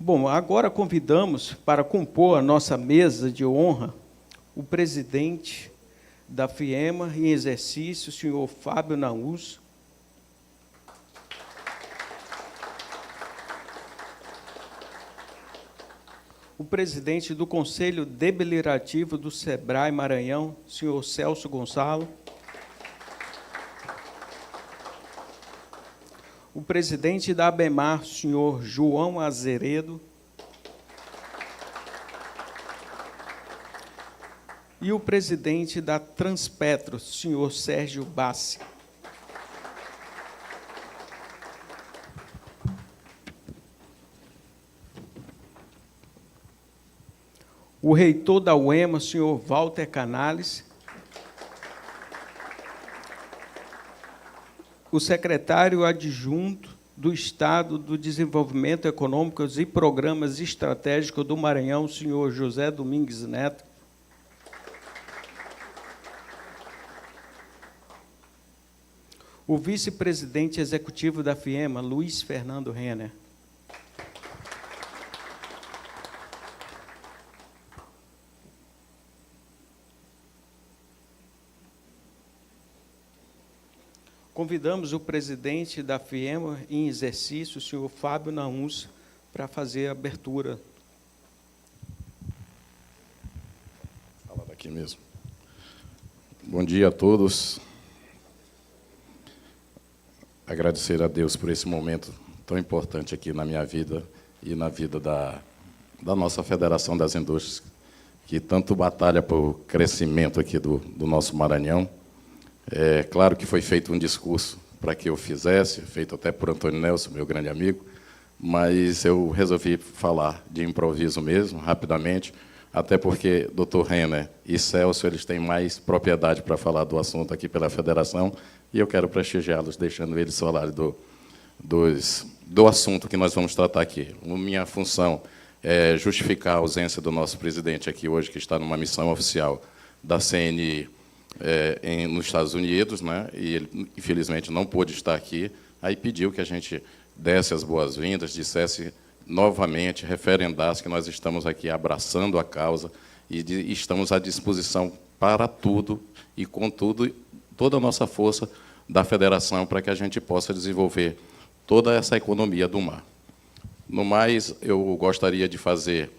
Bom, agora convidamos para compor a nossa mesa de honra o presidente da FIEMA em exercício, o senhor Fábio Naus. O presidente do Conselho Deliberativo do SEBRAE Maranhão, senhor Celso Gonçalo. O presidente da ABEMAR, senhor João Azeredo. E o presidente da Transpetro, senhor Sérgio Bassi. O reitor da UEMA, senhor Walter Canales. O secretário adjunto do Estado do Desenvolvimento Econômico e Programas Estratégicos do Maranhão, senhor José Domingues Neto. O vice-presidente executivo da FIEMA, Luiz Fernando Renner. Convidamos o presidente da FIEMA em exercício, o senhor Fábio Naus, para fazer a abertura. Fala daqui mesmo. Bom dia a todos. Agradecer a Deus por esse momento tão importante aqui na minha vida e na vida da nossa Federação das Indústrias, que tanto batalha por crescimento aqui do nosso Maranhão. É claro que foi feito um discurso para que eu fizesse, feito até por Antônio Nelson, meu grande amigo, mas eu resolvi falar de improviso mesmo, rapidamente, até porque Dr. Renner e Celso eles têm mais propriedade para falar do assunto aqui pela Federação, e eu quero prestigiá-los, deixando eles falarem do assunto que nós vamos tratar aqui. Minha função é justificar a ausência do nosso presidente aqui hoje, que está numa missão oficial da CNI, nos Estados Unidos, né? E ele, infelizmente, não pôde estar aqui, aí pediu que a gente desse as boas-vindas, dissesse novamente, referendasse que nós estamos aqui abraçando a causa e estamos à disposição para tudo e com tudo, toda a nossa força da Federação para que a gente possa desenvolver toda essa economia do mar. No mais, eu gostaria de fazer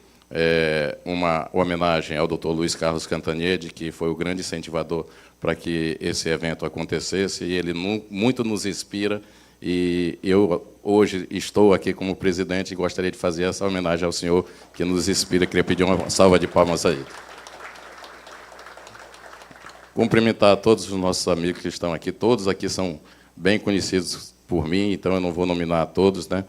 uma homenagem ao Dr. Luiz Carlos Cantanhede, que foi o grande incentivador para que esse evento acontecesse, e ele muito nos inspira, e eu hoje estou aqui como presidente e gostaria de fazer essa homenagem ao senhor que nos inspira. Queria pedir uma salva de palmas aí. Cumprimentar todos os nossos amigos que estão aqui, todos aqui são bem conhecidos por mim, então eu não vou nominar a todos, né?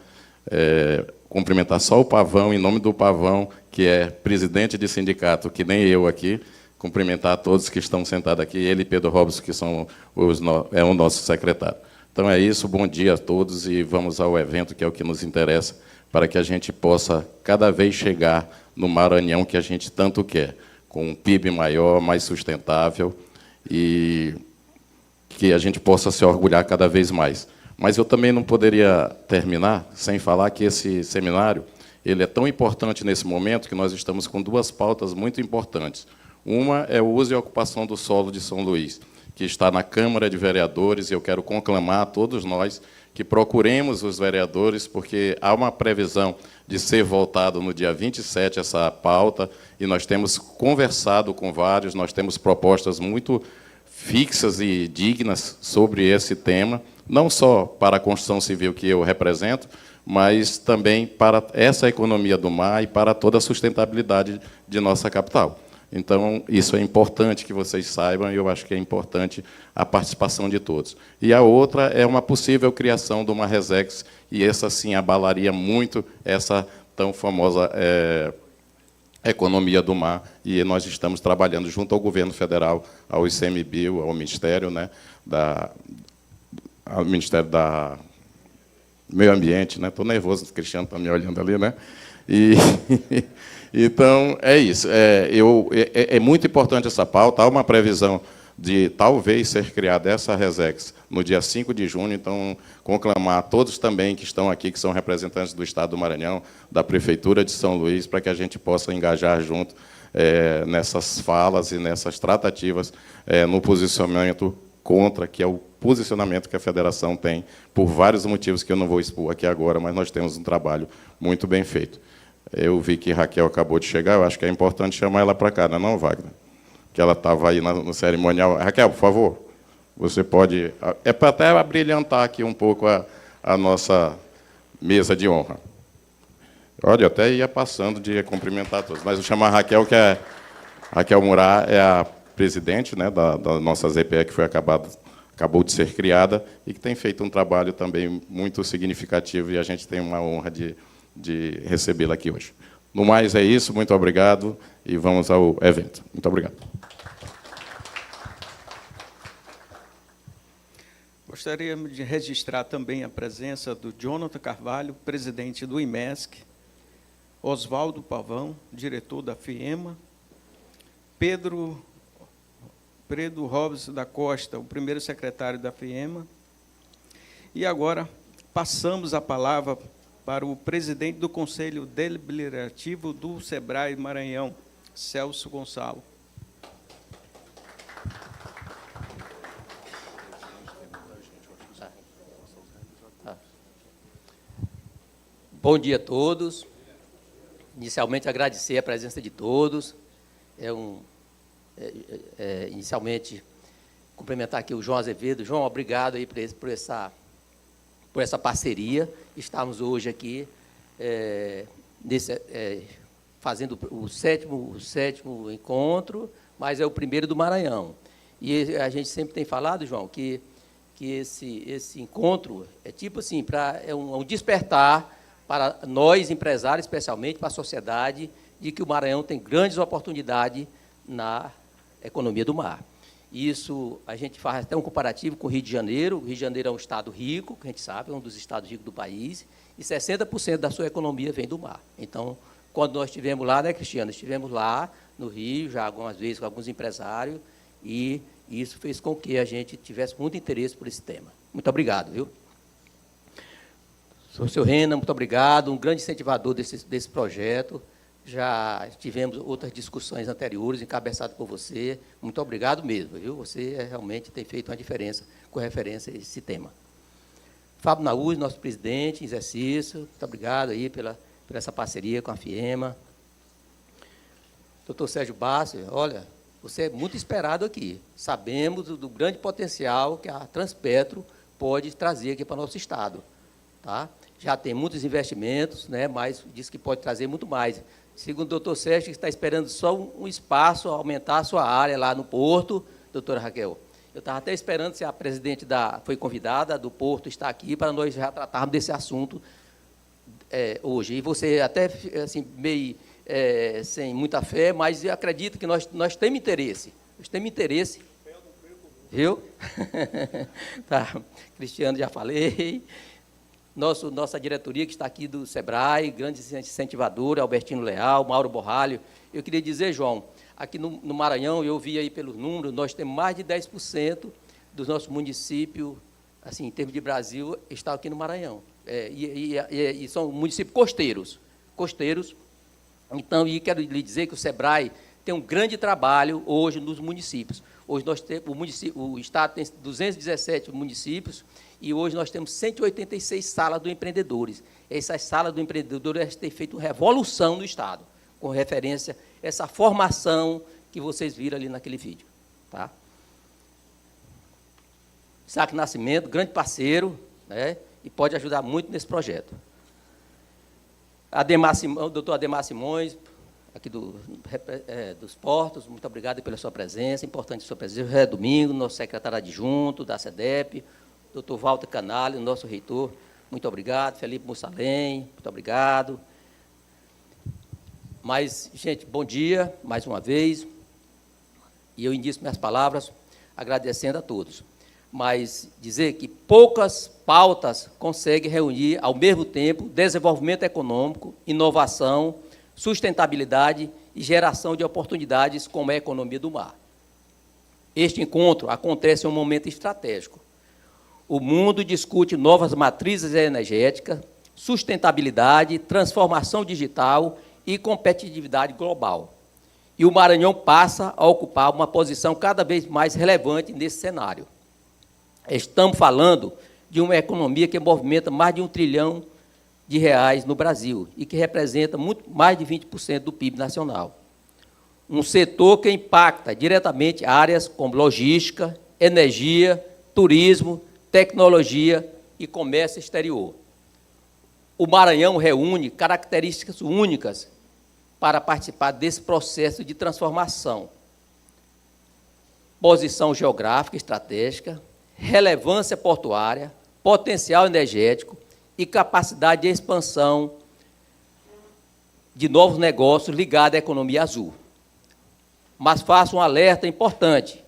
Cumprimentar só o Pavão, em nome do Pavão, que é presidente de sindicato, que nem eu aqui, cumprimentar a todos que estão sentados aqui, ele e Pedro Robson, que são o nosso secretário. Então é isso, bom dia a todos e vamos ao evento, que é o que nos interessa, para que a gente possa cada vez chegar no Maranhão que a gente tanto quer, com um PIB maior, mais sustentável, e que a gente possa se orgulhar cada vez mais. Mas eu também não poderia terminar sem falar que esse seminário ele é tão importante nesse momento que nós estamos com duas pautas muito importantes. Uma é o uso e a ocupação do solo de São Luís, que está na Câmara de Vereadores, e eu quero conclamar a todos nós que procuremos os vereadores, porque há uma previsão de ser votado no dia 27 essa pauta, e nós temos conversado com vários, nós temos propostas muito fixas e dignas sobre esse tema, não só para a construção civil que eu represento, mas também para essa economia do mar e para toda a sustentabilidade de nossa capital. Então, isso é importante que vocês saibam, e eu acho que é importante a participação de todos. E a outra é uma possível criação de uma Resex, e essa, sim, abalaria muito essa tão famosa economia do mar, e nós estamos trabalhando junto ao governo federal, ao ICMBio, ao Ministério, né, ao Ministério da Meio Ambiente, né? Estou nervoso, o Cristiano está me olhando ali, né? E então é isso. É muito importante essa pauta. Há uma previsão de talvez ser criada essa Resex no dia 5 de junho, então conclamar a todos também que estão aqui, que são representantes do Estado do Maranhão, da Prefeitura de São Luís, para que a gente possa engajar junto nessas falas e nessas tratativas no posicionamento contra, que é o posicionamento que a federação tem, por vários motivos que eu não vou expor aqui agora, mas nós temos um trabalho muito bem feito. Eu vi que Raquel acabou de chegar, eu acho que é importante chamar ela para cá, não, Wagner? Que ela estava aí no cerimonial. Raquel, por favor, você pode... É para até abrilhantar aqui um pouco a nossa mesa de honra. Olha, eu até ia passando de cumprimentar todos, mas vou chamar a Raquel, Raquel Murat é a presidente, né, da nossa ZPE, que acabou de ser criada, e que tem feito um trabalho também muito significativo, e a gente tem uma honra de recebê-la aqui hoje. No mais, é isso. Muito obrigado, e vamos ao evento. Muito obrigado. Gostaria de registrar também a presença do Jonathan Carvalho, presidente do IMESC, Oswaldo Pavão, diretor da FIEMA, Pedro Robson da Costa, o primeiro secretário da FIEMA. E agora passamos a palavra para o presidente do Conselho Deliberativo do SEBRAE Maranhão, Celso Gonçalo. Bom dia a todos. Inicialmente, agradecer a presença de todos. Inicialmente, cumprimentar aqui o João Azevedo. João, obrigado aí por essa parceria. Estamos hoje aqui fazendo o sétimo encontro, mas é o primeiro do Maranhão. E a gente sempre tem falado, João, que esse encontro é tipo assim, um despertar para nós, empresários, especialmente para a sociedade, de que o Maranhão tem grandes oportunidades na economia do mar. Isso, a gente faz até um comparativo com o Rio de Janeiro. O Rio de Janeiro é um estado rico, que a gente sabe, é um dos estados ricos do país, e 60% da sua economia vem do mar. Então, quando nós estivemos lá, né, Cristiano? Estivemos lá no Rio, já algumas vezes com alguns empresários, e isso fez com que a gente tivesse muito interesse por esse tema. Muito obrigado, viu? Sr. Renan, muito obrigado, um grande incentivador desse projeto. Já tivemos outras discussões anteriores, encabeçadas por você. Muito obrigado mesmo, viu? Você realmente tem feito uma diferença com referência a esse tema. Fábio Naúz, nosso presidente em exercício, muito obrigado aí por essa parceria com a FIEMA. Doutor Sérgio Bassi, olha, você é muito esperado aqui. Sabemos do grande potencial que a Transpetro pode trazer aqui para o nosso estado. Tá? Já tem muitos investimentos, né, mas diz que pode trazer muito mais. Segundo o doutor Sérgio, que está esperando só um espaço, aumentar a sua área lá no Porto, doutora Raquel. Eu estava até esperando se a presidente foi convidada do Porto está aqui para nós já tratarmos desse assunto hoje. E você até assim, meio sem muita fé, mas eu acredito que nós temos interesse. Nós temos interesse. Viu? Tá. Cristiano, já falei. Nossa diretoria, que está aqui do SEBRAE, grande incentivadora, Albertino Leal, Mauro Borralho. Eu queria dizer, João, aqui no Maranhão, eu vi aí pelos números, nós temos mais de 10% dos nossos municípios, assim, em termos de Brasil, estão aqui no Maranhão. E são municípios costeiros. Então, e quero lhe dizer que o SEBRAE tem um grande trabalho hoje nos municípios. Hoje nós temos, o Estado tem 217 municípios, e hoje nós temos 186 salas do empreendedores. Essas salas do empreendedor têm feito revolução no Estado, com referência a essa formação que vocês viram ali naquele vídeo. Tá? Isaac Nascimento, grande parceiro, né, e pode ajudar muito nesse projeto. O doutor Ademar Simões, aqui dos Portos, muito obrigado pela sua presença, importante a sua presença. José Domingo, nosso secretário adjunto da SEDEP, doutor Walter Canalha, nosso reitor, muito obrigado. Felipe Mussalem, muito obrigado. Mas, gente, bom dia, mais uma vez. E eu inicio minhas palavras agradecendo a todos. Mas dizer que poucas pautas conseguem reunir, ao mesmo tempo, desenvolvimento econômico, inovação, sustentabilidade e geração de oportunidades, como é a economia do mar. Este encontro acontece em um momento estratégico. O mundo discute novas matrizes energéticas, sustentabilidade, transformação digital e competitividade global. E o Maranhão passa a ocupar uma posição cada vez mais relevante nesse cenário. Estamos falando de uma economia que movimenta mais de R$1 trilhão no Brasil e que representa muito mais de 20% do PIB nacional. Um setor que impacta diretamente áreas como logística, energia, turismo, tecnologia e comércio exterior. O Maranhão reúne características únicas para participar desse processo de transformação. Posição geográfica estratégica, relevância portuária, potencial energético e capacidade de expansão de novos negócios ligados à economia azul. Mas faço um alerta importante.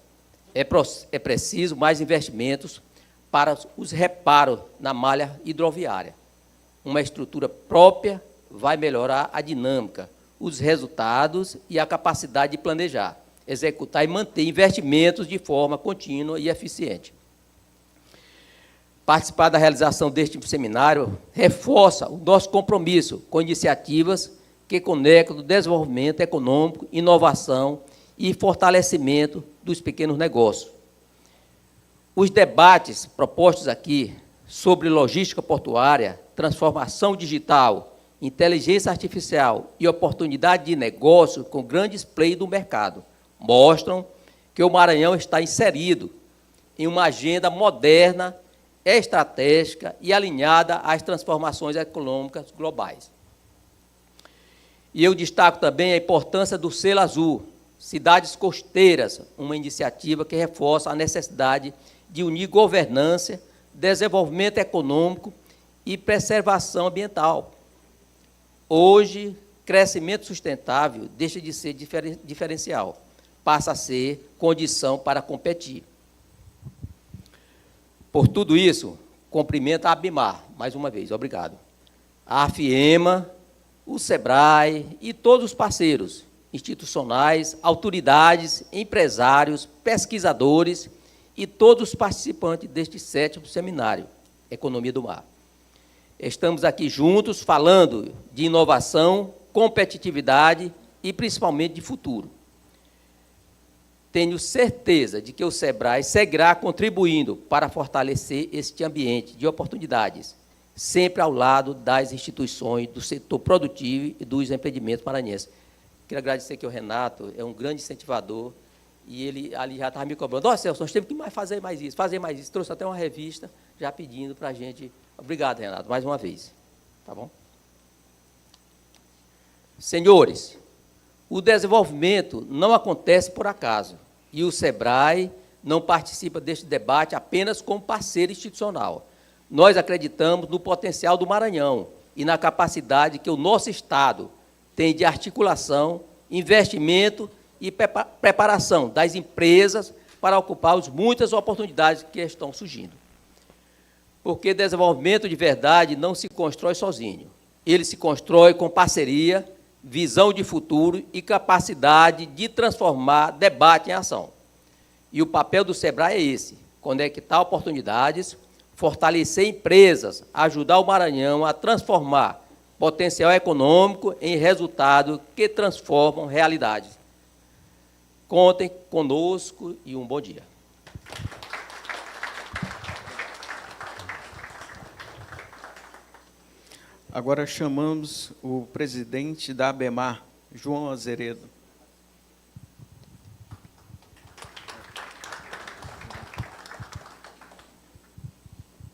É preciso mais investimentos para os reparos na malha hidroviária. Uma estrutura própria vai melhorar a dinâmica, os resultados e a capacidade de planejar, executar e manter investimentos de forma contínua e eficiente. Participar da realização deste seminário reforça o nosso compromisso com iniciativas que conectam o desenvolvimento econômico, inovação e fortalecimento dos pequenos negócios. Os debates propostos aqui sobre logística portuária, transformação digital, inteligência artificial e oportunidade de negócio com grandes players do mercado mostram que o Maranhão está inserido em uma agenda moderna, estratégica e alinhada às transformações econômicas globais. E eu destaco também a importância do Selo Azul, Cidades Costeiras, uma iniciativa que reforça a necessidade de unir governança, desenvolvimento econômico e preservação ambiental. Hoje, crescimento sustentável deixa de ser diferencial, passa a ser condição para competir. Por tudo isso, cumprimento a ABMAR, mais uma vez, obrigado. A AFIEMA, o SEBRAE e todos os parceiros institucionais, autoridades, empresários, pesquisadores e todos os participantes deste 7º seminário, Economia do Mar. Estamos aqui juntos falando de inovação, competitividade e, principalmente, de futuro. Tenho certeza de que o SEBRAE seguirá contribuindo para fortalecer este ambiente de oportunidades, sempre ao lado das instituições do setor produtivo e dos empreendimentos maranhenses. Quero agradecer aqui ao Renato, é um grande incentivador, e ele ali já estava me cobrando. Ó, Celso, nós temos que fazer mais isso. Trouxe até uma revista já pedindo para a gente. Obrigado, Renato, mais uma vez. Tá bom? Senhores, o desenvolvimento não acontece por acaso, e o SEBRAE não participa deste debate apenas como parceiro institucional. Nós acreditamos no potencial do Maranhão e na capacidade que o nosso Estado tem de articulação, investimento e preparação das empresas para ocupar as muitas oportunidades que estão surgindo. Porque desenvolvimento de verdade não se constrói sozinho. Ele se constrói com parceria, visão de futuro e capacidade de transformar debate em ação. E o papel do SEBRAE é esse, conectar oportunidades, fortalecer empresas, ajudar o Maranhão a transformar potencial econômico em resultados que transformam realidades. Contem conosco e um bom dia. Agora chamamos o presidente da ABMAR, João Azeredo.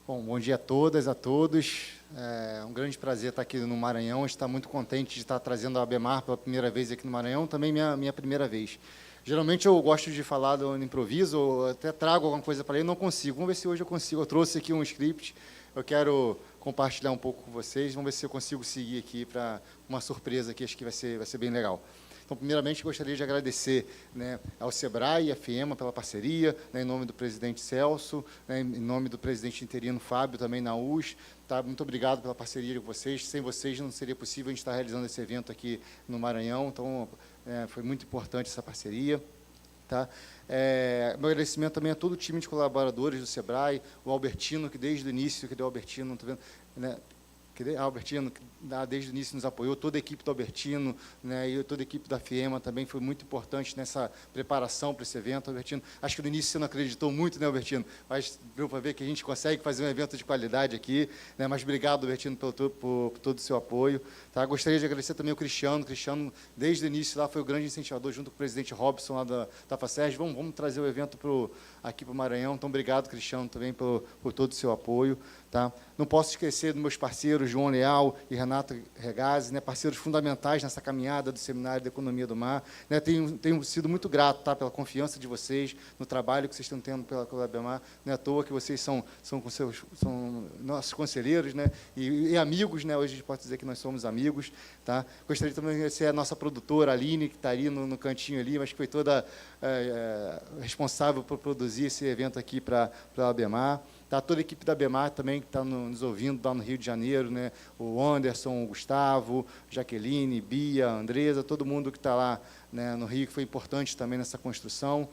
Bom dia a todas, a todos. É um grande prazer estar aqui no Maranhão, estar muito contente de estar trazendo a ABMAR pela primeira vez aqui no Maranhão, também minha primeira vez. Geralmente eu gosto de falar no improviso, ou até trago alguma coisa para ele, não consigo. Vamos ver se hoje eu consigo. Eu trouxe aqui um script, eu quero compartilhar um pouco com vocês, vamos ver se eu consigo seguir aqui para uma surpresa que acho que vai ser bem legal. Então, primeiramente, gostaria de agradecer, né, ao SEBRAE e à FIEMA pela parceria, né, em nome do presidente Celso, né, em nome do presidente interino Fábio, também na US. Tá? Muito obrigado pela parceria de vocês. Sem vocês não seria possível a gente estar realizando esse evento aqui no Maranhão, então foi muito importante essa parceria. Tá? Meu agradecimento também a todo o time de colaboradores do SEBRAE, o Albertino, que desde o início, cadê o Albertino? Não estou vendo, né? Albertino, que desde o início nos apoiou, toda a equipe do Albertino, né, e toda a equipe da FIEMA também foi muito importante nessa preparação para esse evento, Albertino. Acho que no início você não acreditou muito, né, Albertino? Mas deu para ver que a gente consegue fazer um evento de qualidade aqui, né, mas obrigado, Albertino, por todo o seu apoio. Tá? Gostaria de agradecer também ao Cristiano. Cristiano, desde o início, lá foi o grande incentivador, junto com o presidente Robson, lá da FACERJ. Vamos trazer o evento aqui para o Maranhão. Então, obrigado, Cristiano, também por todo o seu apoio. Tá? Não posso esquecer dos meus parceiros, João Leal e Renato Regazzi, né, parceiros fundamentais nessa caminhada do Seminário de Economia do Mar. Né, tenho sido muito grato, tá, pela confiança de vocês, no trabalho que vocês estão tendo pela ABEMAR. Não é à toa que vocês são nossos conselheiros, né, e amigos. Né, hoje a gente pode dizer que nós somos amigos. Tá? Gostaria também de agradecer a nossa produtora, a Aline, que está ali no cantinho ali, mas que foi toda responsável por produzir esse evento aqui para a ABEMAR. Tá, toda a equipe da ABEMAR também, que está nos ouvindo lá no Rio de Janeiro, né? O Anderson, o Gustavo, Jaqueline, Bia, Andresa, todo mundo que está lá, né, no Rio, que foi importante também nessa construção.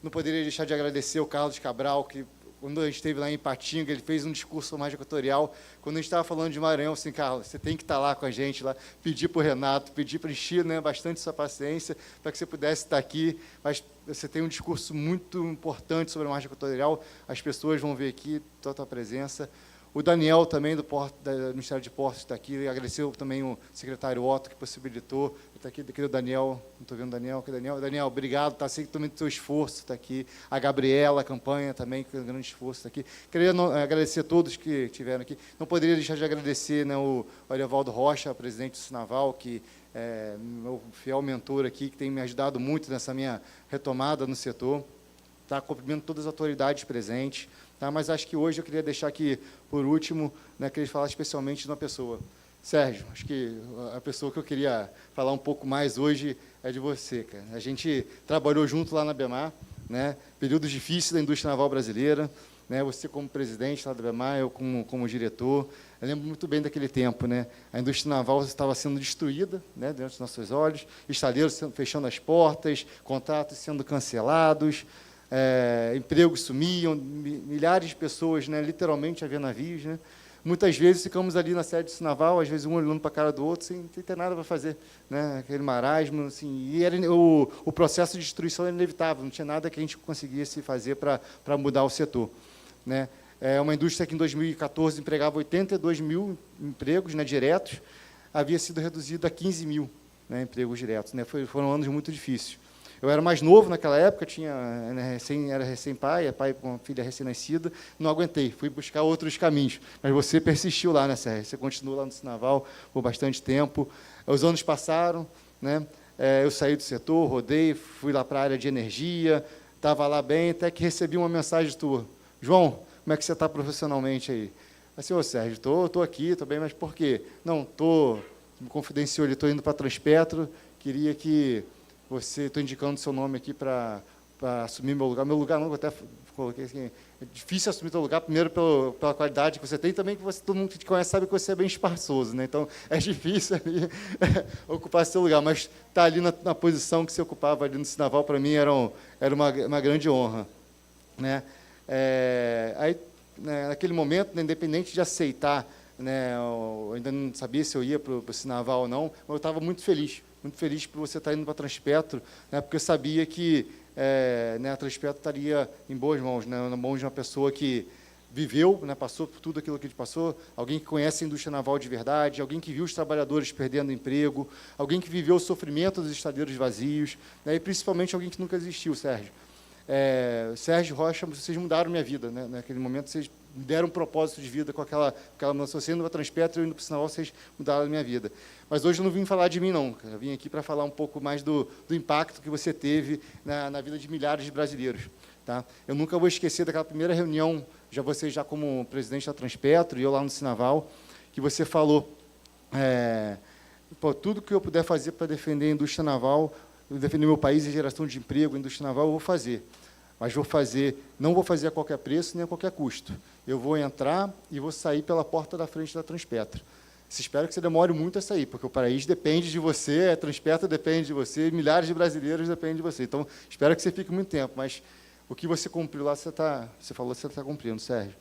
Não poderia deixar de agradecer o Carlos Cabral, que, quando a gente esteve lá em Ipatinga, ele fez um discurso mais equatorial. Quando a gente estava falando de Maranhão, assim, Carlos, você tem que estar lá com a gente, lá, pedir para o Renato, pedir para encher, né, bastante sua paciência, para que você pudesse estar aqui. Mas você tem um discurso muito importante sobre a margem equatorial, as pessoas vão ver aqui toda a tua presença. O Daniel, também, do Ministério de Portos, está aqui. Agradeceu também o secretário Otto, que possibilitou. Está aqui o Daniel, não estou vendo o Daniel. Daniel, obrigado, está sempre também do seu esforço, está aqui. A Gabriela, a campanha também, que é um grande esforço, está aqui. Queria agradecer a todos que estiveram aqui. Não poderia deixar de agradecer, né, o Ariovaldo Rocha, presidente do Sinaval, que é meu fiel mentor aqui, que tem me ajudado muito nessa minha retomada no setor. Tá? Cumprimento todas as autoridades presentes. Tá? Mas acho que hoje eu queria deixar aqui, por último, né, queria falar especialmente de uma pessoa. Sérgio, acho que a pessoa que eu queria falar um pouco mais hoje é de você, cara. A gente trabalhou junto lá na ABEMAR, né, períodos difíceis da indústria naval brasileira, né, você como presidente lá da ABEMAR, eu como diretor. Eu lembro muito bem daquele tempo, né? A indústria naval estava sendo destruída, né, diante dos nossos olhos, estaleiros fechando as portas, contratos sendo cancelados, empregos sumiam, milhares de pessoas, né, literalmente a ver navios. Né? Muitas vezes ficamos ali na sede do Sinaval, às vezes um olhando para a cara do outro, sem ter nada para fazer. Né? Aquele marasmo. Assim, e o processo de destruição era inevitável, não tinha nada que a gente conseguisse fazer para mudar o setor. Né? É uma indústria que, em 2014, empregava 82 mil empregos, né, diretos, havia sido reduzido a 15 mil, né, empregos diretos. Né? Foram anos muito difíceis. Eu era mais novo naquela época, era recém-pai, pai com uma filha recém-nascida, não aguentei, fui buscar outros caminhos. Mas você persistiu lá, né, Sérgio? Você continuou lá no Sinaval por bastante tempo. Os anos passaram, né? Eu saí do setor, rodei, fui lá para a área de energia, estava lá bem, até que recebi uma mensagem tua. João, como é que você está profissionalmente aí? Assim, ô Sérgio, estou aqui, estou bem, mas por quê? Não, me confidenciou, estou indo para a Transpetro, queria que você, estou indicando seu nome aqui para assumir meu lugar. Meu lugar, não, eu até coloquei assim, é difícil assumir teu lugar, primeiro pela qualidade que você tem, também que todo mundo que te conhece sabe que você é bem espaçoso, né? Então, é difícil ali, ocupar seu lugar, mas estar ali na posição que você ocupava ali no Sinaval, para mim, era uma grande honra. Né? Aí, né, naquele momento, né, independente de aceitar, né, eu ainda não sabia se eu ia para o Sinaval ou não, mas eu estava muito feliz por você estar indo para a Transpetro, né, porque eu sabia que né, a Transpetro estaria em boas mãos, né, na mão de uma pessoa que viveu, né, passou por tudo aquilo que a gente passou, alguém que conhece a indústria naval de verdade, alguém que viu os trabalhadores perdendo emprego, alguém que viveu o sofrimento dos estaleiros vazios, né, e principalmente alguém que nunca existiu, Sérgio. Sérgio Rocha, vocês mudaram minha vida, né? Naquele momento vocês me deram um propósito de vida com aquela mudança. Você indo para a Transpetro, eu indo para o Sinaval, vocês mudaram a minha vida. Mas hoje eu não vim falar de mim, não. Eu vim aqui para falar um pouco mais do impacto que você teve na vida de milhares de brasileiros. Tá? Eu nunca vou esquecer daquela primeira reunião, você já como presidente da Transpetro, e eu lá no Sinaval, que você falou, tudo que eu puder fazer para defender a indústria naval, defender meu país e geração de emprego, indústria naval, eu vou fazer. Mas não vou fazer a qualquer preço nem a qualquer custo. Eu vou entrar e vou sair pela porta da frente da Transpetro. Espero que você demore muito a sair, porque o país depende de você, a Transpetro depende de você, milhares de brasileiros dependem de você. Então, espero que você fique muito tempo, mas o que você cumpriu lá, você falou que você está cumprindo, Sérgio.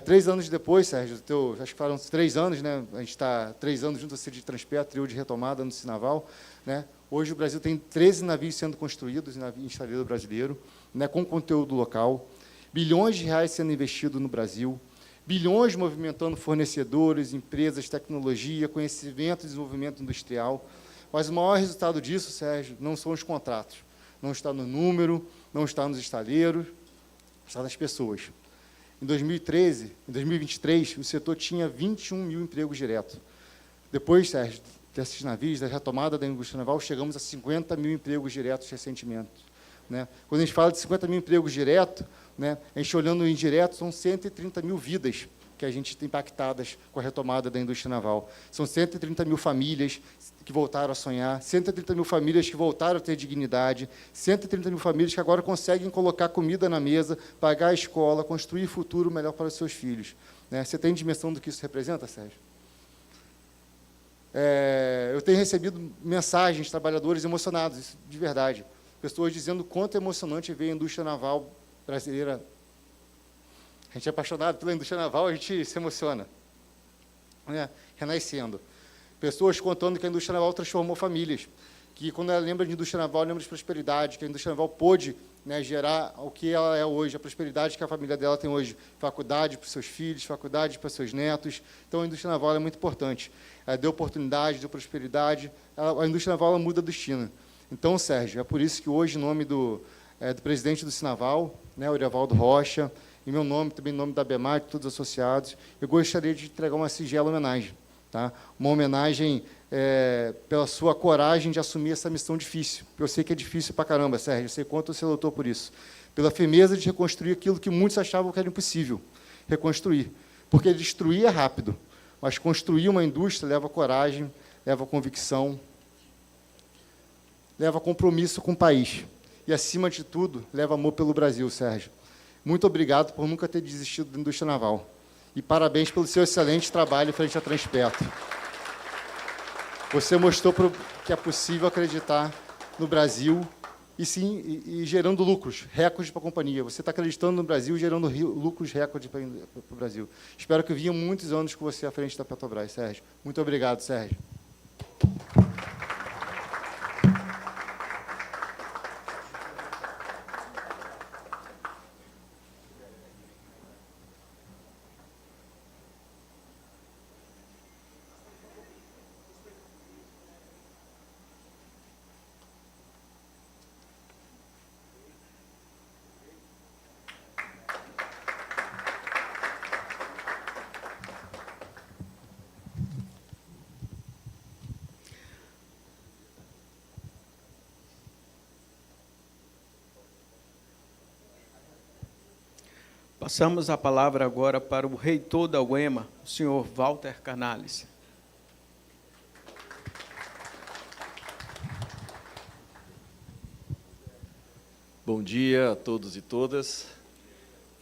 3 anos depois, Sérgio, acho que foram 3 anos, né? A gente está 3 anos junto, você de Transpetro e eu de retomada no Sinaval, né? Hoje o Brasil tem 13 navios sendo construídos, navio em estaleiro brasileiro, né, com conteúdo local, bilhões de reais sendo investidos no Brasil, bilhões movimentando fornecedores, empresas, tecnologia, conhecimento e desenvolvimento industrial. Mas o maior resultado disso, Sérgio, não são os contratos. Não está no número, não está nos estaleiros, está nas pessoas. Em 2023, o setor tinha 21 mil empregos diretos. Depois, Sérgio, desses navios, da retomada da indústria naval, chegamos a 50 mil empregos diretos recentemente, né? Quando a gente fala de 50 mil empregos diretos, né, a gente olhando indireto, são 130 mil vidas que a gente tem impactadas com a retomada da indústria naval. São 130 mil famílias que voltaram a sonhar, 130 mil famílias que voltaram a ter dignidade, 130 mil famílias que agora conseguem colocar comida na mesa, pagar a escola, construir futuro melhor para os seus filhos, né? Você tem dimensão do que isso representa, Sérgio? Eu tenho recebido mensagens de trabalhadores emocionados, isso de verdade. Pessoas dizendo o quanto é emocionante ver a indústria naval brasileira. A gente é apaixonado pela indústria naval, a gente se emociona, né? Renascendo. Pessoas contando que a indústria naval transformou famílias, que quando ela lembra de indústria naval, lembra de prosperidade, que a indústria naval pôde, né, gerar o que ela é hoje, a prosperidade que a família dela tem hoje, faculdade para os seus filhos, faculdade para os seus netos. Então, a indústria naval é muito importante. Ela deu oportunidade, deu prosperidade, a indústria naval ela muda destino. Então, Sérgio, é por isso que hoje, em nome do presidente do Sinaval, né, o Eurivaldo Rocha, em meu nome, também em nome da ABEMAR, de todos os associados, eu gostaria de entregar uma singela homenagem. Tá? Uma homenagem pela sua coragem de assumir essa missão difícil. Eu sei que é difícil pra caramba, Sérgio, eu sei quanto você lutou por isso. Pela firmeza de reconstruir aquilo que muitos achavam que era impossível reconstruir. Porque destruir é rápido, mas construir uma indústria leva coragem, leva convicção, leva compromisso com o país. E, acima de tudo, leva amor pelo Brasil, Sérgio. Muito obrigado por nunca ter desistido da indústria naval. E parabéns pelo seu excelente trabalho frente à Transpetro. Você mostrou que é possível acreditar no Brasil e gerando lucros, recordes para a companhia. Você está acreditando no Brasil, gerando lucros, recordes para o Brasil. Espero que venham muitos anos com você à frente da Petrobras, Sérgio. Muito obrigado, Sérgio. Passamos a palavra agora para o reitor da UEMA, o senhor Walter Canales. Bom dia a todos e todas.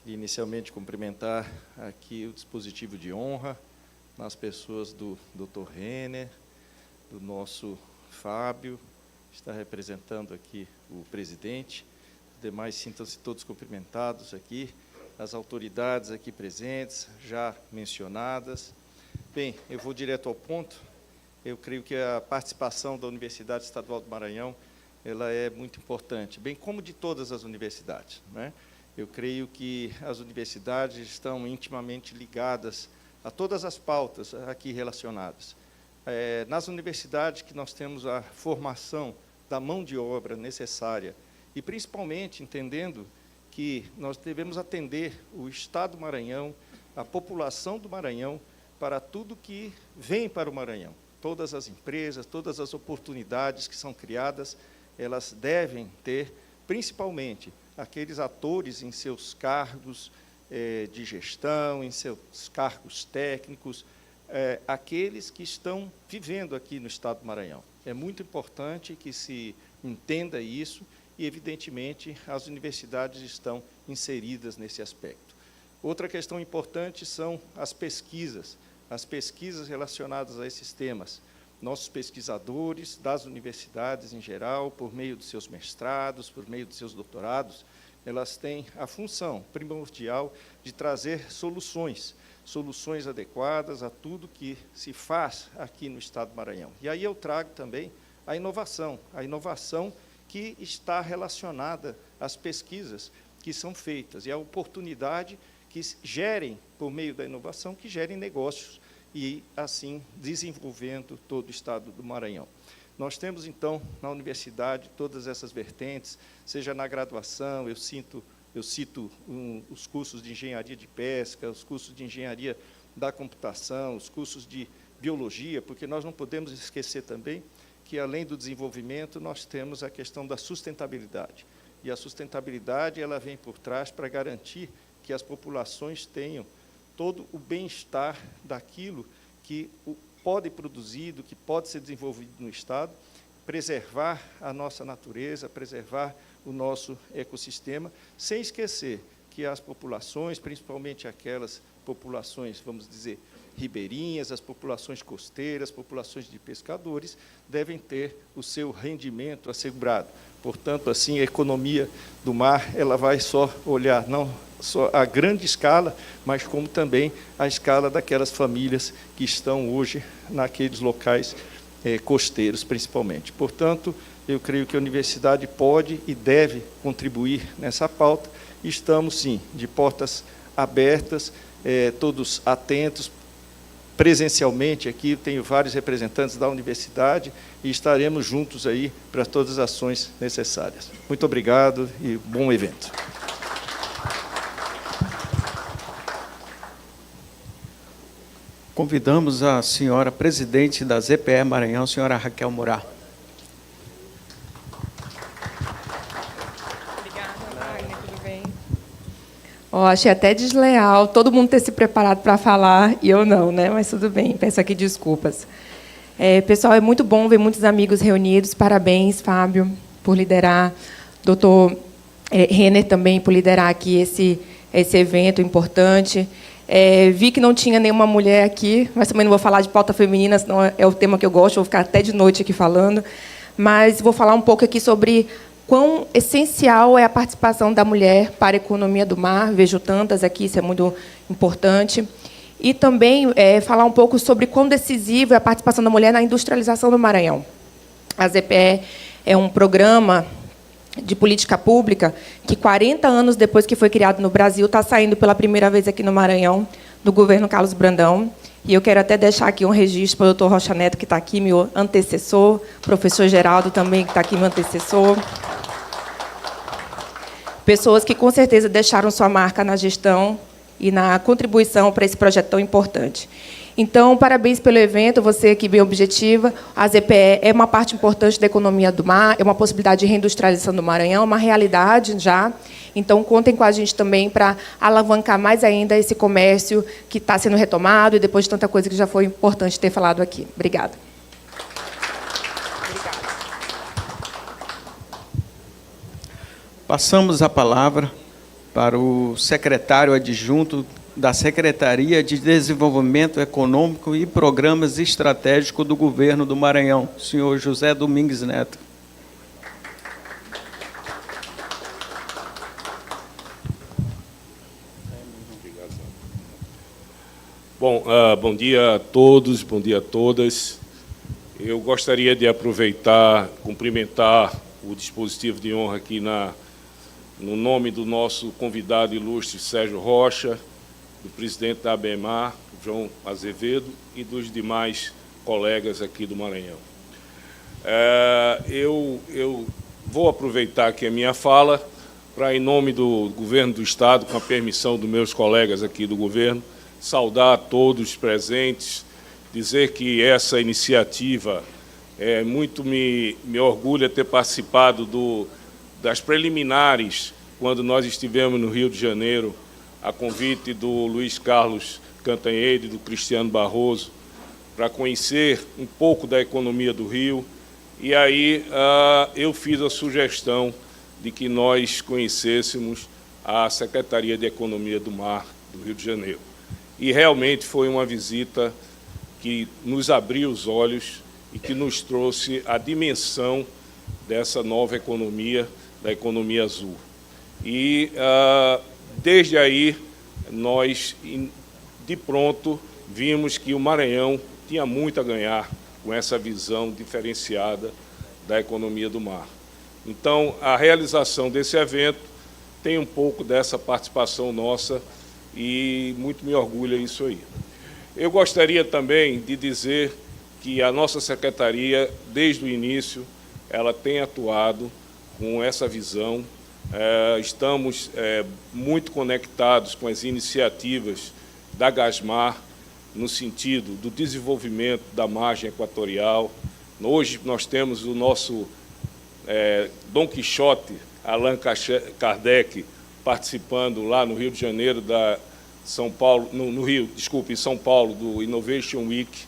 Inicialmente, cumprimentar aqui o dispositivo de honra, nas pessoas do Dr. Renner, do nosso Fábio, que está representando aqui o presidente. Os demais sintam-se todos cumprimentados aqui, as autoridades aqui presentes, já mencionadas. Bem, eu vou direto ao ponto. Eu creio que a participação da Universidade Estadual do Maranhão ela é muito importante, bem como de todas as universidades, né? Eu creio que as universidades estão intimamente ligadas a todas as pautas aqui relacionadas. Nas universidades que nós temos a formação da mão de obra necessária, e principalmente entendendo que nós devemos atender o Estado do Maranhão, a população do Maranhão, para tudo que vem para o Maranhão. Todas as empresas, todas as oportunidades que são criadas, elas devem ter, principalmente, aqueles atores em seus cargos de gestão, em seus cargos técnicos, aqueles que estão vivendo aqui no Estado do Maranhão. É muito importante que se entenda isso e, evidentemente, as universidades estão inseridas nesse aspecto. Outra questão importante são as pesquisas. as pesquisas relacionadas a esses temas. Nossos pesquisadores das universidades em geral, por meio dos seus mestrados, por meio dos seus doutorados, elas têm a função primordial de trazer soluções adequadas a tudo que se faz aqui no Estado do Maranhão. E aí eu trago também a inovação que está relacionada às pesquisas que são feitas, e a oportunidade que gerem, por meio da inovação, que gerem negócios, e, assim, desenvolvendo todo o Estado do Maranhão. Nós temos, então, na universidade, todas essas vertentes, seja na graduação, eu cito os cursos de engenharia de pesca, os cursos de engenharia da computação, os cursos de biologia, porque nós não podemos esquecer também que, além do desenvolvimento, nós temos a questão da sustentabilidade. E a sustentabilidade ela vem por trás para garantir que as populações tenham todo o bem-estar daquilo que pode produzido, que pode ser desenvolvido no Estado, preservar a nossa natureza, preservar o nosso ecossistema, sem esquecer que as populações, principalmente aquelas populações, vamos dizer, ribeirinhas, as populações costeiras, as populações de pescadores, devem ter o seu rendimento assegurado. Portanto, assim, a economia do mar ela vai só olhar não só a grande escala, mas como também a escala daquelas famílias que estão hoje naqueles locais costeiros, principalmente. Portanto, eu creio que a universidade pode e deve contribuir nessa pauta. Estamos, sim, de portas abertas, todos atentos. Presencialmente aqui, tenho vários representantes da universidade e estaremos juntos aí para todas as ações necessárias. Muito obrigado e bom evento. Convidamos a senhora presidente da ZPE Maranhão, senhora Raquel Murat. Obrigada, Wagner, tudo bem? Achei até desleal todo mundo ter se preparado para falar e eu não, né? Mas tudo bem, peço aqui desculpas. Pessoal, é muito bom ver muitos amigos reunidos. Parabéns, Fábio, por liderar. Doutor Renner também por liderar aqui esse evento importante. Vi que não tinha nenhuma mulher aqui, mas também não vou falar de pauta feminina, senão é o tema que eu gosto, vou ficar até de noite aqui falando. Mas vou falar um pouco aqui sobre quão essencial é a participação da mulher para a economia do mar. Vejo tantas aqui, isso é muito importante. E também falar um pouco sobre quão decisiva é a participação da mulher na industrialização do Maranhão. A ZPE é um programa de política pública que, 40 anos depois que foi criado no Brasil, está saindo pela primeira vez aqui no Maranhão, do governo Carlos Brandão. E eu quero até deixar aqui um registro para o doutor Rocha Neto, que está aqui, meu antecessor, professor Geraldo também, que está aqui, meu antecessor. Pessoas que, com certeza, deixaram sua marca na gestão e na contribuição para esse projeto tão importante. Então, parabéns pelo evento, você aqui bem objetiva. A ZPE é uma parte importante da economia do mar, é uma possibilidade de reindustrialização do Maranhão, uma realidade já. Então, contem com a gente também para alavancar mais ainda esse comércio que está sendo retomado e depois de tanta coisa que já foi importante ter falado aqui. Obrigada. Passamos a palavra para o secretário adjunto da Secretaria de Desenvolvimento Econômico e Programas Estratégicos do Governo do Maranhão, senhor José Domingues Neto. Bom, bom dia a todos, bom dia a todas. Eu gostaria de aproveitar, cumprimentar o dispositivo de honra aqui no nome do nosso convidado ilustre Sérgio Rocha, do presidente da ABEMAR, João Azevedo, e dos demais colegas aqui do Maranhão. Eu vou aproveitar aqui a minha fala para, em nome do governo do Estado, com a permissão dos meus colegas aqui do governo, saudar a todos os presentes, dizer que essa iniciativa muito me orgulha ter participado das preliminares, quando nós estivemos no Rio de Janeiro, a convite do Luiz Carlos Cantanhede e do Cristiano Barroso, para conhecer um pouco da economia do Rio. E aí eu fiz a sugestão de que nós conhecêssemos a Secretaria de Economia do Mar do Rio de Janeiro. e realmente foi uma visita que nos abriu os olhos e que nos trouxe a dimensão dessa nova economia, da economia azul. E, desde aí, nós, de pronto, vimos que o Maranhão tinha muito a ganhar com essa visão diferenciada da economia do mar. Então, a realização desse evento tem um pouco dessa participação nossa e muito me orgulha isso aí. Eu gostaria também de dizer que a nossa secretaria, desde o início, ela tem atuado com essa visão. Estamos muito conectados com as iniciativas da Gasmar, no sentido do desenvolvimento da margem equatorial. Hoje nós temos o nosso Dom Quixote, Allan Kardec, participando lá no Rio de Janeiro, em São Paulo, do Innovation Week,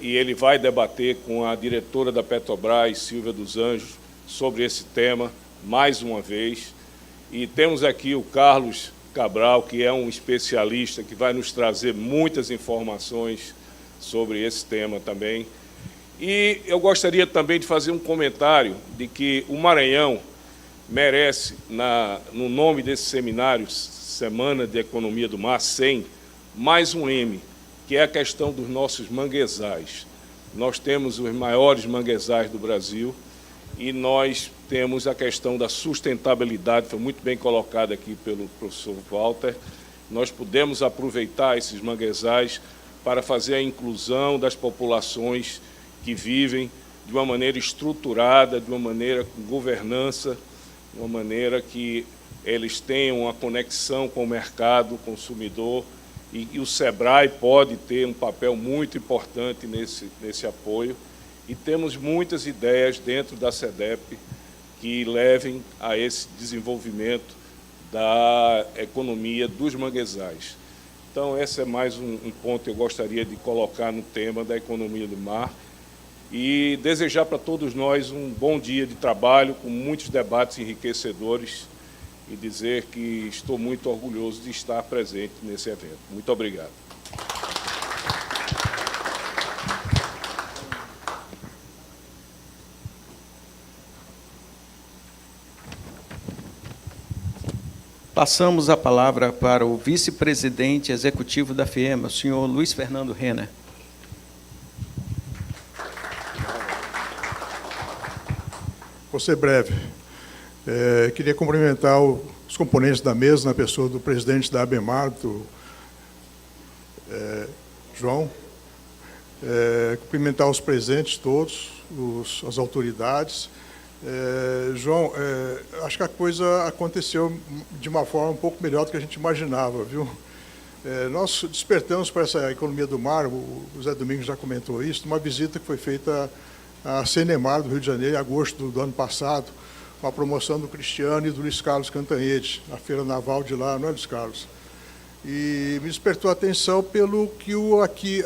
e ele vai debater com a diretora da Petrobras, Silvia dos Anjos, sobre esse tema, mais uma vez. E temos aqui o Carlos Cabral, que é um especialista que vai nos trazer muitas informações sobre esse tema também. E eu gostaria também de fazer um comentário de que o Maranhão merece, no nome desse seminário, Semana de Economia do Mar, 100, mais um M, que é a questão dos nossos manguezais. Nós temos os maiores manguezais do Brasil e nós temos a questão da sustentabilidade, foi muito bem colocada aqui pelo professor Walter. Nós podemos aproveitar esses manguezais para fazer a inclusão das populações que vivem de uma maneira estruturada, de uma maneira com governança, de uma maneira que eles tenham uma conexão com o mercado consumidor, e o SEBRAE pode ter um papel muito importante nesse apoio, e temos muitas ideias dentro da SEDEP que levem a esse desenvolvimento da economia dos manguezais. Então, esse é mais um ponto que eu gostaria de colocar no tema da economia do mar, e desejar para todos nós um bom dia de trabalho, com muitos debates enriquecedores, e dizer que estou muito orgulhoso de estar presente nesse evento. Muito obrigado. Passamos a palavra para o vice-presidente executivo da FIEMA, o senhor Luiz Fernando Renner. Vou ser breve. Queria cumprimentar os componentes da mesa, na pessoa do presidente da ABEMAR, do João. Cumprimentar os presentes todos, as autoridades. João, acho que a coisa aconteceu de uma forma um pouco melhor do que a gente imaginava, viu? Nós despertamos para essa economia do mar, o Zé Domingos já comentou isso, numa visita que foi feita à Cenemar do Rio de Janeiro, em agosto do ano passado, com a promoção do Cristiano e do Luiz Carlos Cantanhede, na Feira Naval de lá, não é, Luiz Carlos? E me despertou a atenção pelo que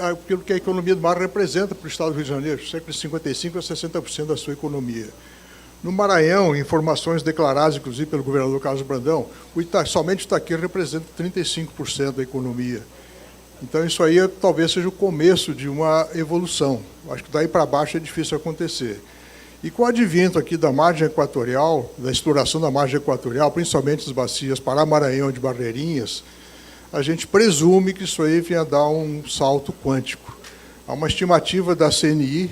a economia do mar representa para o Estado do Rio de Janeiro, cerca de 55% a 60% da sua economia. No Maranhão, informações declaradas, inclusive, pelo governador Carlos Brandão, somente o Itaqui representa 35% da economia. Então, isso aí talvez seja o começo de uma evolução. Acho que daí para baixo é difícil acontecer. E com o advento aqui da margem equatorial, da exploração da margem equatorial, principalmente as bacias Pará, Maranhão e de Barreirinhas, a gente presume que isso aí venha dar um salto quântico. Há uma estimativa da CNI,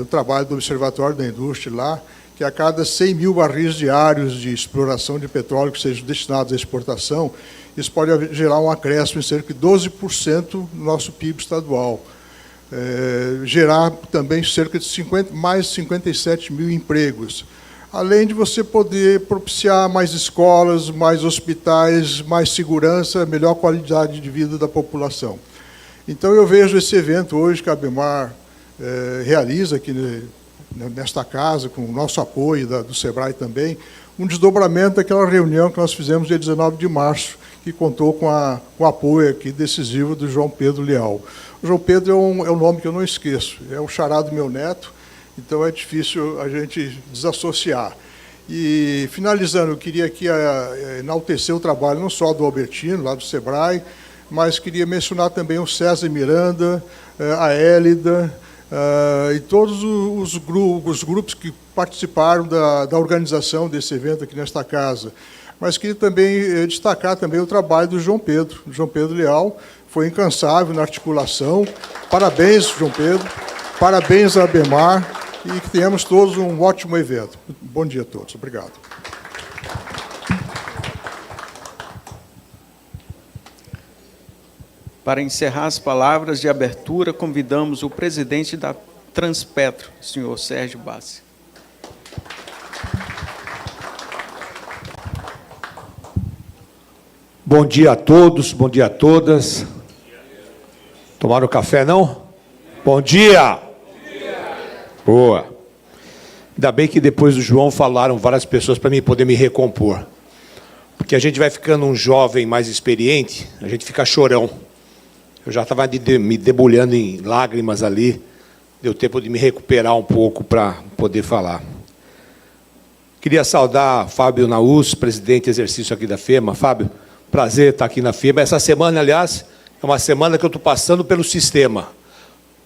o trabalho do Observatório da Indústria lá, que a cada 100 mil barris diários de exploração de petróleo que sejam destinados à exportação, isso pode gerar um acréscimo em cerca de 12% no nosso PIB estadual. Gerar também cerca de mais 57 mil empregos, além de você poder propiciar mais escolas, mais hospitais, mais segurança, melhor qualidade de vida da população. Então, eu vejo esse evento hoje que a ABEMAR realiza aqui nesta casa, com o nosso apoio do SEBRAE também, um desdobramento daquela reunião que nós fizemos dia 19 de março, que contou com o apoio aqui decisivo do João Pedro Leal. O João Pedro é um nome que eu não esqueço, é o xará do meu neto, então é difícil a gente desassociar. E, finalizando, eu queria aqui enaltecer o trabalho não só do Albertino, lá do SEBRAE, mas queria mencionar também o César Miranda, a Hélida, e todos os grupos que participaram da organização desse evento aqui nesta casa. Mas queria também destacar também o trabalho do João Pedro Leal, foi incansável na articulação. Parabéns, João Pedro, parabéns à ABEMAR, e que tenhamos todos um ótimo evento. Bom dia a todos. Obrigado. Para encerrar as palavras de abertura, convidamos o presidente da Transpetro, senhor Sérgio Bassi. Bom dia a todos, bom dia a todas. Tomaram café, não? Bom dia! Boa. Ainda bem que depois do João falaram várias pessoas para mim poder me recompor. Porque a gente vai ficando um jovem mais experiente, a gente fica chorão. Eu já estava me debulhando em lágrimas ali, deu tempo de me recuperar um pouco para poder falar. Queria saudar Fábio Naus, presidente de exercício aqui da FEMA. Fábio, prazer estar aqui na FEMA. Essa semana, aliás, é uma semana que eu estou passando pelo sistema.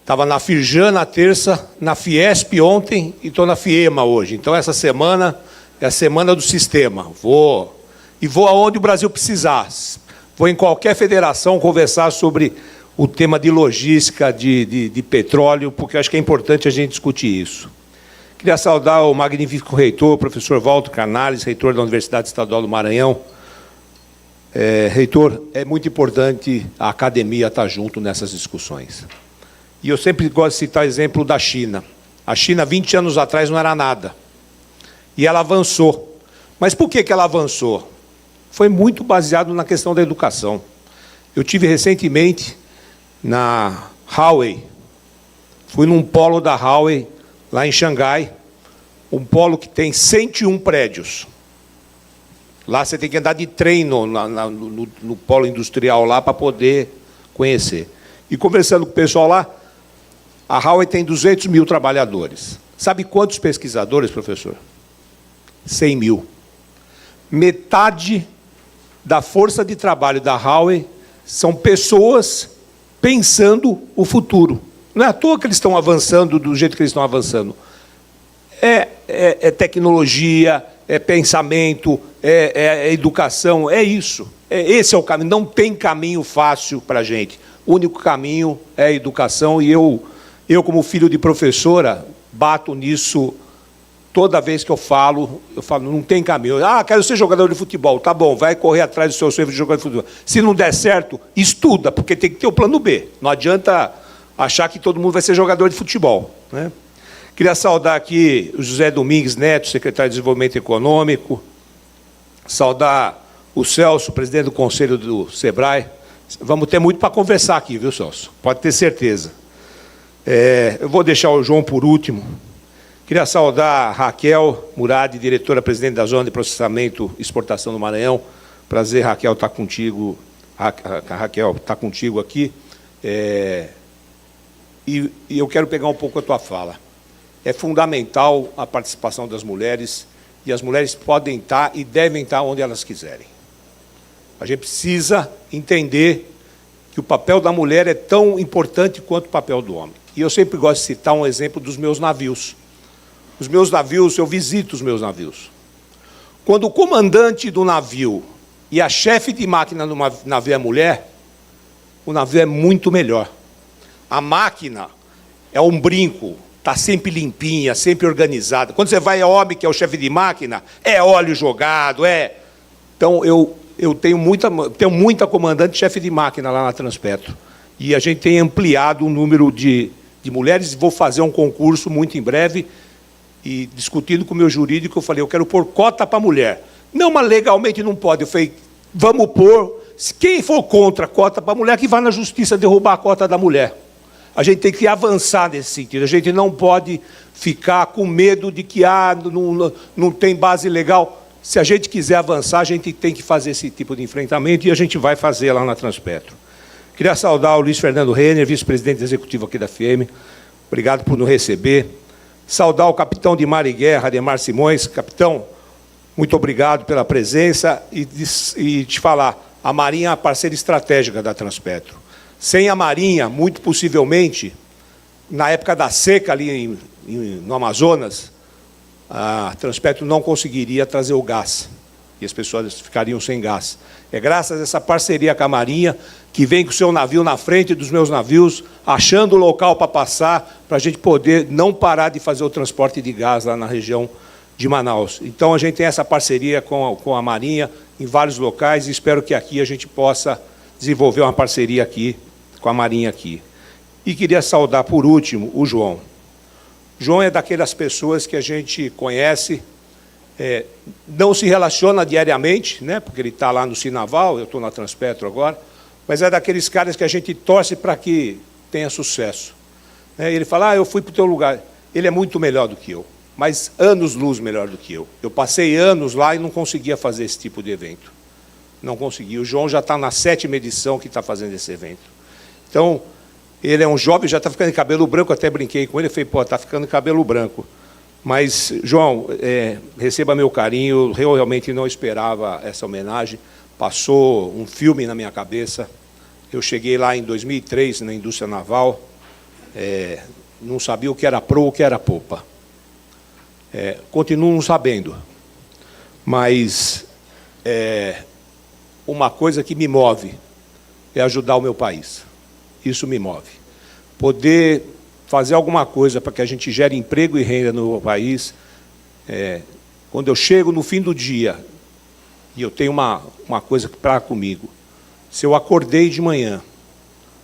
Estava na Firjan na terça, na Fiesp ontem e estou na FIEMA hoje. Então, essa semana é a semana do sistema. Vou aonde o Brasil precisar. Vou em qualquer federação conversar sobre o tema de logística de petróleo, porque acho que é importante a gente discutir isso. Queria saudar o magnífico reitor, o professor Walter Canales, reitor da Universidade Estadual do Maranhão. Reitor, é muito importante a academia estar junto nessas discussões. E eu sempre gosto de citar o exemplo da China. A China, 20 anos atrás, não era nada. E ela avançou. Mas por que ela avançou? Foi muito baseado na questão da educação. Eu tive recentemente na Huawei, fui num polo da Huawei, lá em Xangai, um polo que tem 101 prédios. Lá você tem que andar de trem no polo industrial lá para poder conhecer. E conversando com o pessoal lá, a Huawei tem 200 mil trabalhadores. Sabe quantos pesquisadores, professor? 100 mil. Metade da força de trabalho da Huawei são pessoas pensando o futuro. Não é à toa que eles estão avançando do jeito que eles estão avançando. É tecnologia, é pensamento, é educação, é isso. Esse é o caminho. Não tem caminho fácil para a gente. O único caminho é a educação, e eu, como filho de professora, bato nisso. Toda vez que eu falo, não tem caminho. Quero ser jogador de futebol. Tá bom, vai correr atrás do seu sonho de jogador de futebol. Se não der certo, estuda, porque tem que ter o plano B. Não adianta achar que todo mundo vai ser jogador de futebol, né? Queria saudar aqui o José Domingues Neto, secretário de Desenvolvimento Econômico. Saudar o Celso, presidente do Conselho do SEBRAE. Vamos ter muito para conversar aqui, viu, Celso? Pode ter certeza. Eu vou deixar o João por último. Queria saudar a Raquel Murad, diretora-presidente da Zona de Processamento e Exportação do Maranhão. Prazer, Raquel, estar contigo. Raquel, estar contigo aqui. E eu quero pegar um pouco a tua fala. É fundamental a participação das mulheres, e as mulheres podem estar e devem estar onde elas quiserem. A gente precisa entender que o papel da mulher é tão importante quanto o papel do homem. E eu sempre gosto de citar um exemplo dos meus navios. Os meus navios, eu visito os meus navios. Quando o comandante do navio e a chefe de máquina do navio é mulher, o navio é muito melhor. A máquina é um brinco, está sempre limpinha, sempre organizada. Quando você vai a homem, que é o chefe de máquina, é óleo jogado, Então, eu tenho muita comandante e chefe de máquina lá na Transpetro. E a gente tem ampliado o número de mulheres, vou fazer um concurso muito em breve. E discutindo com o meu jurídico, eu falei, eu quero pôr cota para mulher. Não, mas legalmente não pode. Eu falei, vamos pôr. Quem for contra a cota para mulher, que vá na justiça derrubar a cota da mulher. A gente tem que avançar nesse sentido. A gente não pode ficar com medo de que não tem base legal. Se a gente quiser avançar, a gente tem que fazer esse tipo de enfrentamento, e a gente vai fazer lá na Transpetro. Queria saudar o Luiz Fernando Renner, vice-presidente executivo aqui da FIEM. Obrigado por nos receber. Saudar o capitão de mar e guerra, Ademar Simões. Capitão, muito obrigado pela presença, e te falar, A Marinha é a parceira estratégica da Transpetro. Sem a Marinha, muito possivelmente, na época da seca ali no Amazonas, a Transpetro não conseguiria trazer o gás. E as pessoas ficariam sem gás. É graças a essa parceria com a Marinha, que vem com o seu navio na frente dos meus navios, achando o local para passar, para a gente poder não parar de fazer o transporte de gás lá na região de Manaus. Então, a gente tem essa parceria com a Marinha em vários locais e espero que aqui a gente possa desenvolver uma parceria aqui, com a Marinha aqui. E queria saudar, por último, o João. João é daquelas pessoas que a gente conhece, não se relaciona diariamente, né, porque ele está lá no Sinaval, eu estou na Transpetro agora, mas é daqueles caras que a gente torce para que tenha sucesso. Ele fala, eu fui para o teu lugar. Ele é muito melhor do que eu, mas anos-luz melhor do que eu. Eu passei anos lá e não conseguia fazer esse tipo de evento. Não consegui. O João já está na 7ª edição que está fazendo esse evento. Então, ele é um jovem, já está ficando de cabelo branco, até brinquei com ele, falei, pô, está ficando de cabelo branco. Mas, João, receba meu carinho, eu realmente não esperava essa homenagem. Passou um filme na minha cabeça. Eu cheguei lá em 2003, na indústria naval, não sabia o que era proa, o que era popa. Continuo não sabendo, mas uma coisa que me move é ajudar o meu país. Isso me move. Poder fazer alguma coisa para que a gente gere emprego e renda no país. Quando eu chego no fim do dia, e eu tenho uma coisa para comigo, se eu acordei de manhã,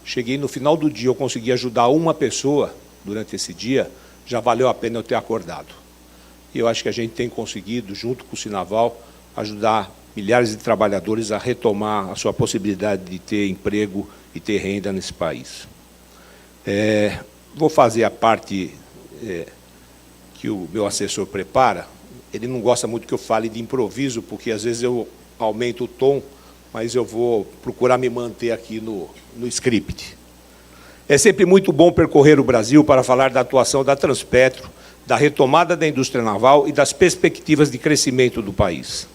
cheguei no final do dia, eu consegui ajudar uma pessoa durante esse dia, já valeu a pena eu ter acordado. E eu acho que a gente tem conseguido, junto com o Sinaval, ajudar milhares de trabalhadores a retomar a sua possibilidade de ter emprego e ter renda nesse país. Vou fazer a parte que o meu assessor prepara. Ele não gosta muito que eu fale de improviso, porque às vezes eu aumento o tom, mas eu vou procurar me manter aqui no script. É sempre muito bom percorrer o Brasil para falar da atuação da Transpetro, da retomada da indústria naval e das perspectivas de crescimento do país.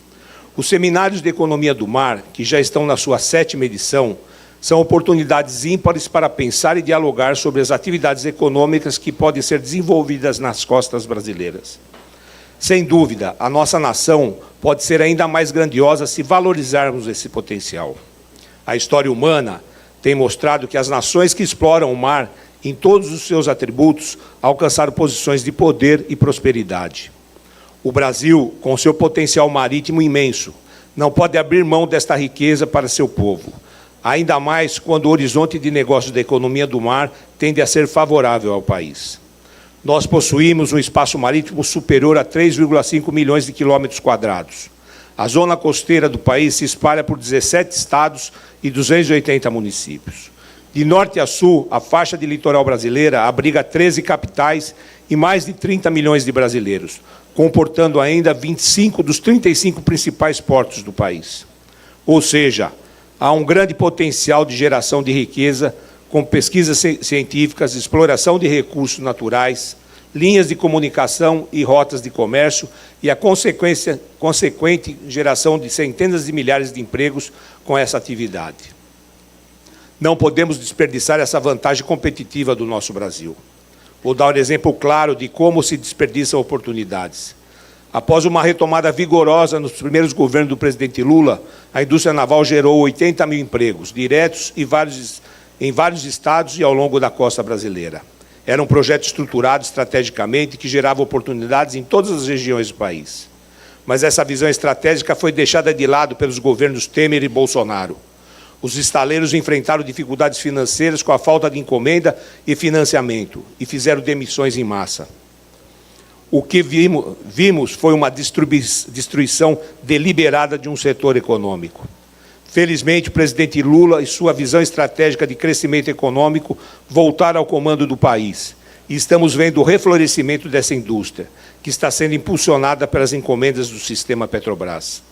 Os seminários de economia do mar, que já estão na sua 7ª edição, são oportunidades ímpares para pensar e dialogar sobre as atividades econômicas que podem ser desenvolvidas nas costas brasileiras. Sem dúvida, a nossa nação pode ser ainda mais grandiosa se valorizarmos esse potencial. A história humana tem mostrado que as nações que exploram o mar, em todos os seus atributos, alcançaram posições de poder e prosperidade. O Brasil, com seu potencial marítimo imenso, não pode abrir mão desta riqueza para seu povo, ainda mais quando o horizonte de negócios da economia do mar tende a ser favorável ao país. Nós possuímos um espaço marítimo superior a 3,5 milhões de quilômetros quadrados. A zona costeira do país se espalha por 17 estados e 280 municípios. De norte a sul, a faixa de litoral brasileira abriga 13 capitais e mais de 30 milhões de brasileiros, comportando ainda 25 dos 35 principais portos do país. Ou seja, há um grande potencial de geração de riqueza com pesquisas científicas, exploração de recursos naturais, linhas de comunicação e rotas de comércio e a consequente geração de centenas de milhares de empregos com essa atividade. Não podemos desperdiçar essa vantagem competitiva do nosso Brasil. Vou dar um exemplo claro de como se desperdiçam oportunidades. Após uma retomada vigorosa nos primeiros governos do presidente Lula, a indústria naval gerou 80 mil empregos, diretos em vários estados e ao longo da costa brasileira. Era um projeto estruturado estrategicamente que gerava oportunidades em todas as regiões do país. Mas essa visão estratégica foi deixada de lado pelos governos Temer e Bolsonaro. Os estaleiros enfrentaram dificuldades financeiras com a falta de encomenda e financiamento e fizeram demissões em massa. O que vimos foi uma destruição deliberada de um setor econômico. Felizmente, o presidente Lula e sua visão estratégica de crescimento econômico voltaram ao comando do país. E estamos vendo o reflorescimento dessa indústria, que está sendo impulsionada pelas encomendas do sistema Petrobras.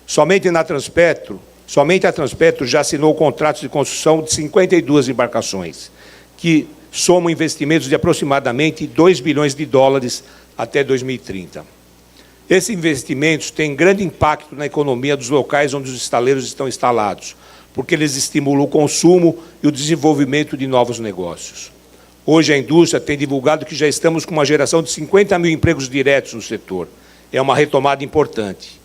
Somente a Transpetro já assinou contratos de construção de 52 embarcações, que somam investimentos de aproximadamente 2 bilhões de dólares até 2030. Esses investimentos têm grande impacto na economia dos locais onde os estaleiros estão instalados, porque eles estimulam o consumo e o desenvolvimento de novos negócios. Hoje, a indústria tem divulgado que já estamos com uma geração de 50 mil empregos diretos no setor. É uma retomada importante.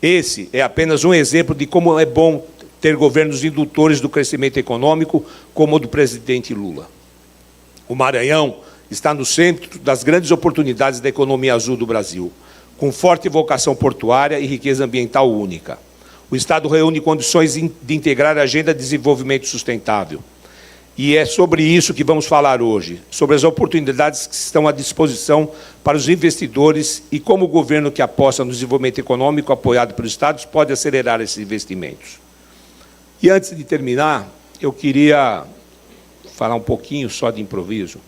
Esse é apenas um exemplo de como é bom ter governos indutores do crescimento econômico, como o do presidente Lula. O Maranhão está no centro das grandes oportunidades da economia azul do Brasil, com forte vocação portuária e riqueza ambiental única. O Estado reúne condições de integrar a agenda de desenvolvimento sustentável. E é sobre isso que vamos falar hoje, sobre as oportunidades que estão à disposição para os investidores e como o governo que aposta no desenvolvimento econômico apoiado pelos Estados pode acelerar esses investimentos. E antes de terminar, eu queria falar um pouquinho só de improviso.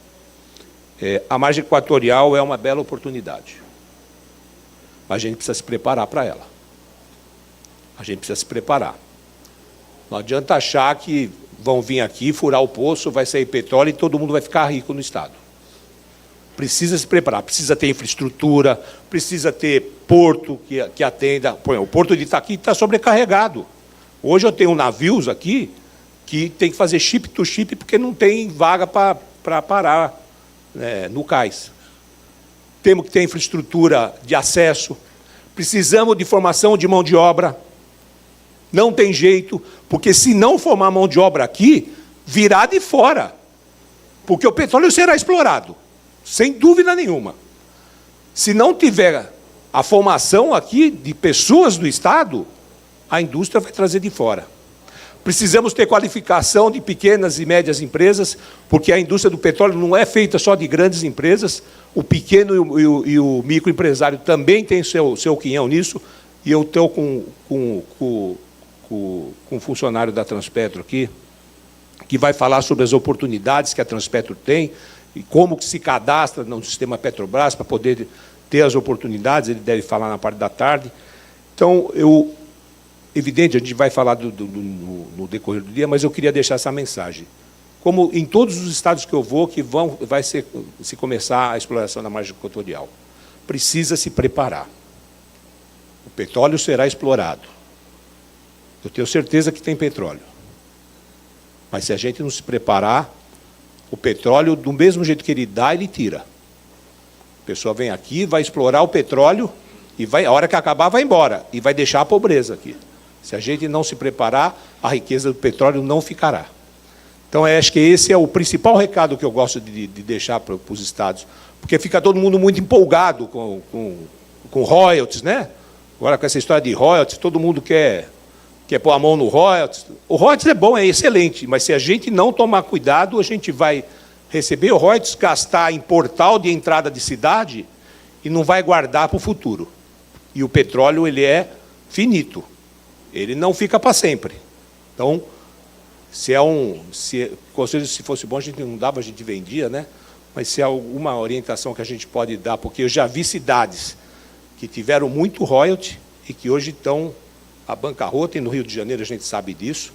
A margem equatorial é uma bela oportunidade, mas a gente precisa se preparar para ela. A gente precisa se preparar. Não adianta achar que vão vir aqui, furar o poço, vai sair petróleo e todo mundo vai ficar rico no Estado. Precisa se preparar, precisa ter infraestrutura, precisa ter porto que atenda. O porto de Itaqui está sobrecarregado. Hoje eu tenho navios aqui que tem que fazer chip to chip porque não tem vaga para parar no cais. Temos que ter infraestrutura de acesso, precisamos de formação de mão de obra. Não tem jeito, porque se não formar mão de obra aqui, virá de fora. Porque o petróleo será explorado, sem dúvida nenhuma. Se não tiver a formação aqui de pessoas do Estado, a indústria vai trazer de fora. Precisamos ter qualificação de pequenas e médias empresas, porque a indústria do petróleo não é feita só de grandes empresas, o pequeno e o microempresário também tem seu quinhão nisso, e eu estou com um funcionário da Transpetro aqui, que vai falar sobre as oportunidades que a Transpetro tem e como que se cadastra no sistema Petrobras para poder ter as oportunidades, ele deve falar na parte da tarde. Então, evidente, a gente vai falar no decorrer do dia, mas eu queria deixar essa mensagem. Como em todos os estados que eu vou, que vai se começar a exploração da margem equatorial, precisa se preparar. O petróleo será explorado. Eu tenho certeza que tem petróleo. Mas se a gente não se preparar, o petróleo, do mesmo jeito que ele dá, ele tira. A pessoa vem aqui, vai explorar o petróleo, e a hora que acabar, vai embora, e vai deixar a pobreza aqui. Se a gente não se preparar, a riqueza do petróleo não ficará. Então, acho que esse é o principal recado que eu gosto de deixar para os estados, porque fica todo mundo muito empolgado com royalties, né? Agora, com essa história de royalties, todo mundo quer pôr a mão no royalties. O royalties é bom, é excelente, mas se a gente não tomar cuidado, a gente vai receber o royalties, gastar em portal de entrada de cidade e não vai guardar para o futuro. E o petróleo, ele é finito. Ele não fica para sempre. Então, se fosse bom, a gente não dava, a gente vendia, né? Mas se há alguma orientação que a gente pode dar, porque eu já vi cidades que tiveram muito royalty e que hoje estão à bancarrota, e no Rio de Janeiro a gente sabe disso,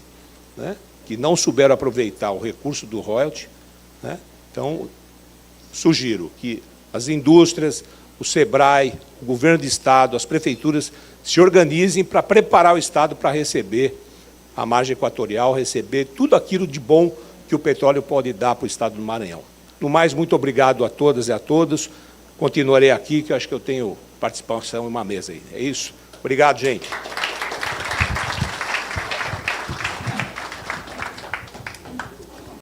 né? Que não souberam aproveitar o recurso do royalty, né? Então, sugiro que as indústrias, o SEBRAE, o governo do Estado, as prefeituras se organizem para preparar o Estado para receber a margem equatorial, receber tudo aquilo de bom que o petróleo pode dar para o Estado do Maranhão. No mais, muito obrigado a todas e a todos. Continuarei aqui, que eu acho que eu tenho participação em uma mesa aí. É isso? Obrigado, gente.